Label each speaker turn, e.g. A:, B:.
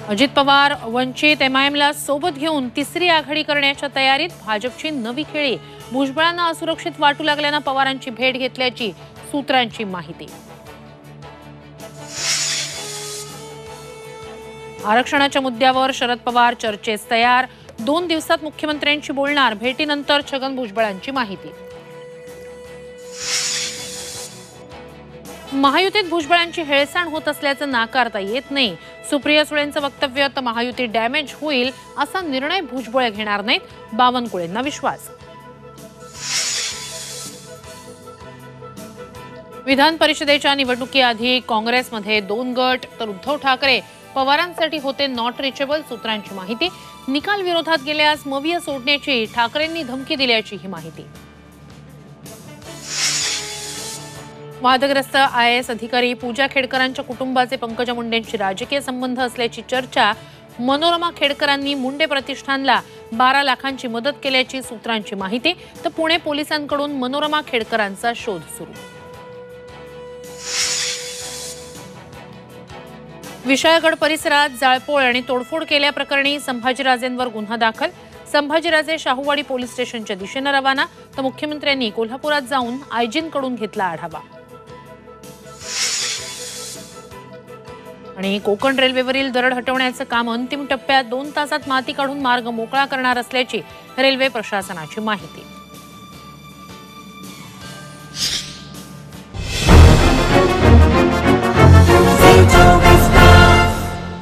A: अजित पवार वंचित एमआयएमला सोबत घेऊन तिसरी आघाडी करण्याच्या तयारीत, भाजपची नवी खेळी। भुजबळांना असुरक्षित वाटू लागल्यानं पवारांची भेट घेतल्याची सूत्रांची माहिती। आरक्षणाच्या मुद्द्यावर शरद पवार चर्चेस तयार, 2 दिवसात मुख्यमंत्र्यांशी बोलणार। भेटीनंतर छगन भुजबळांची माहिती। महायुतीत भुजबळांची हेळसांड होत असल्याचं नाकारता येत नाही। सुप्रिया सुळेंचं वक्तव्य, तर महायुती डॅमेज होईल असा निर्णय भुजबळ घेणार नाहीत, बावनकुळेंना विश्वास। विधान परिषदेच्या निवडणुकीआधी काँग्रेसमध्ये 2 गट, तर उद्धव ठाकरे पवारांसाठी होते नॉट रिचेबल, सूत्रांची माहिती। निकाल विरोधात गेल्यास मविय सोडण्याची ठाकरेंनी धमकी दिल्याची ही माहिती। वादग्रस्त IAS अधिकारी पूजा खेडकरांच्या कुटुंबाचे पंकजा मुंडेंशी राजकीय संबंध असल्याची चर्चा। मनोरमा खेडकरांनी मुंडे प्रतिष्ठानला 12 लाखांची मदत केल्याची सूत्रांची माहिती, तर पुणे पोलिसांकडून मनोरमा खेडकरांचा शोध सुरू। विशाळगड परिसरात जाळपोळ आणि तोडफोड केल्याप्रकरणी संभाजीराजेंवर गुन्हा दाखल। संभाजीराजे शाहूवाडी पोलीस स्टेशनच्या दिशेने रवाना, तर मुख्यमंत्र्यांनी कोल्हापुरात जाऊन आयजींकडून घेतला आढावा। आणि कोकण रेल्वेवरील दरड हटवण्याचं काम अंतिम टप्प्यात, 2 तासात माती काढून मार्ग मोकळा करणार असल्याची रेल्वे प्रशासनाची माहिती।